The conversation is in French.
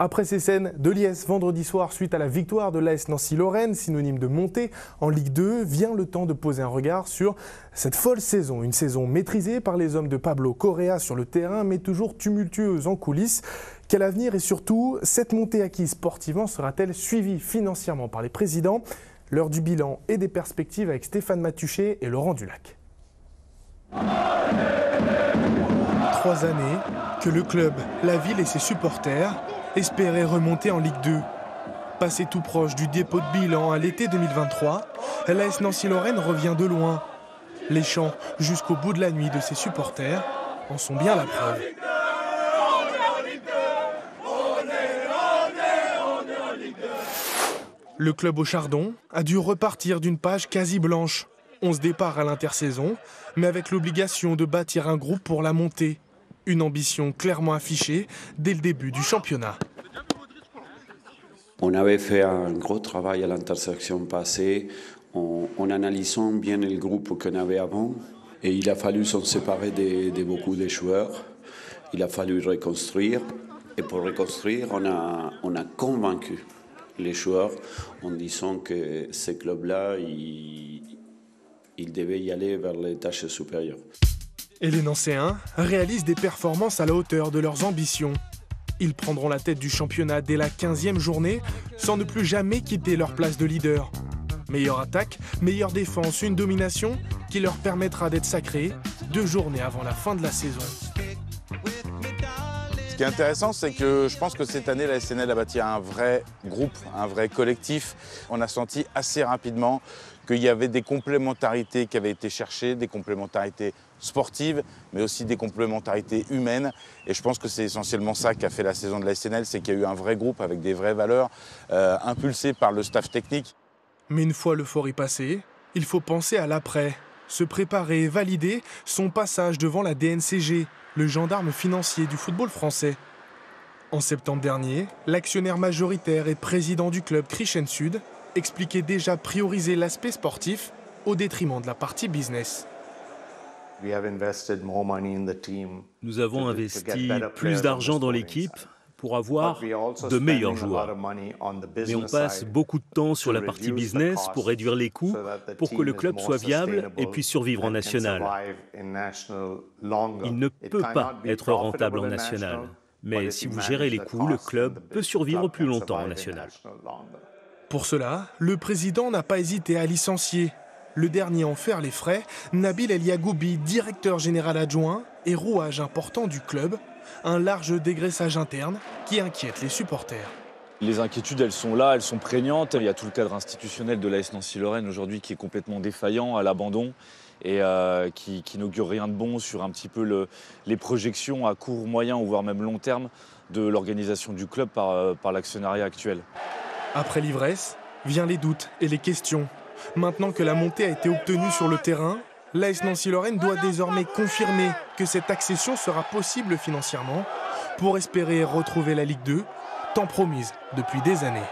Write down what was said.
Après ces scènes de liesse vendredi soir suite à la victoire de l'AS Nancy-Lorraine, synonyme de montée en Ligue 2, vient le temps de poser un regard sur cette folle saison. Une saison maîtrisée par les hommes de Pablo Correa sur le terrain, mais toujours tumultueuse en coulisses. Quel avenir et surtout, cette montée acquise sportivement sera-t-elle suivie financièrement par les présidents? L'heure du bilan et des perspectives avec Stéphane Matuchet et Laurent Dulac. 3 années que le club, la ville et ses supporters espéraient remonter en Ligue 2. Passé tout proche du dépôt de bilan à l'été 2023, l'AS Nancy-Lorraine revient de loin. Les chants jusqu'au bout de la nuit de ses supporters en sont bien la preuve. Le club au Chardon a dû repartir d'une page quasi blanche. 11 départs à l'intersaison, mais avec l'obligation de bâtir un groupe pour la montée. Une ambition clairement affichée dès le début du championnat. On avait fait un gros travail à l'intersection passée en analysant bien le groupe qu'on avait avant. Et il a fallu s'en séparer de beaucoup de joueurs. Il a fallu reconstruire. Et pour reconstruire, on a convaincu les joueurs en disant que ces clubs-là, ils devaient y aller vers les tâches supérieures. Et les Nancéens réalisent des performances à la hauteur de leurs ambitions. Ils prendront la tête du championnat dès la 15e journée, sans ne plus jamais quitter leur place de leader. Meilleure attaque, meilleure défense, une domination qui leur permettra d'être sacrés 2 journées avant la fin de la saison. Ce qui est intéressant, c'est que je pense que cette année, la SNL a bâti un vrai groupe, un vrai collectif. On a senti assez rapidement qu'il y avait des complémentarités qui avaient été cherchées, des complémentarités sportives, mais aussi des complémentarités humaines. Et je pense que c'est essentiellement ça qui a fait la saison de la SNL, c'est qu'il y a eu un vrai groupe avec des vraies valeurs, impulsé par le staff technique. Mais une fois l'euphorie passée, il faut penser à l'après. Se préparer et valider son passage devant la DNCG, le gendarme financier du football français. En septembre dernier, l'actionnaire majoritaire et président du club Christian Sud expliquait déjà prioriser l'aspect sportif au détriment de la partie business. Nous avons investi plus d'argent dans l'équipe pour avoir de meilleurs joueurs. Mais on passe beaucoup de temps sur la partie business pour réduire les coûts, pour que le club soit viable et puisse survivre en national. Il ne peut pas être rentable en national. Mais si vous gérez les coûts, le club peut survivre plus longtemps en national. Pour cela, le président n'a pas hésité à licencier. Le dernier à en faire les frais, Nabil El Yagoubi, directeur général adjoint et rouage important du club, un large dégraissage interne qui inquiète les supporters. Les inquiétudes, elles sont là, elles sont prégnantes. Il y a tout le cadre institutionnel de l'AS Nancy-Lorraine aujourd'hui qui est complètement défaillant, à l'abandon et qui n'augure rien de bon sur un petit peu les projections à court, moyen ou voire même long terme de l'organisation du club par l'actionnariat actuel. Après l'ivresse, viennent les doutes et les questions. Maintenant que la montée a été obtenue sur le terrain, l'AS Nancy-Lorraine doit désormais confirmer que cette accession sera possible financièrement pour espérer retrouver la Ligue 2, tant promise depuis des années.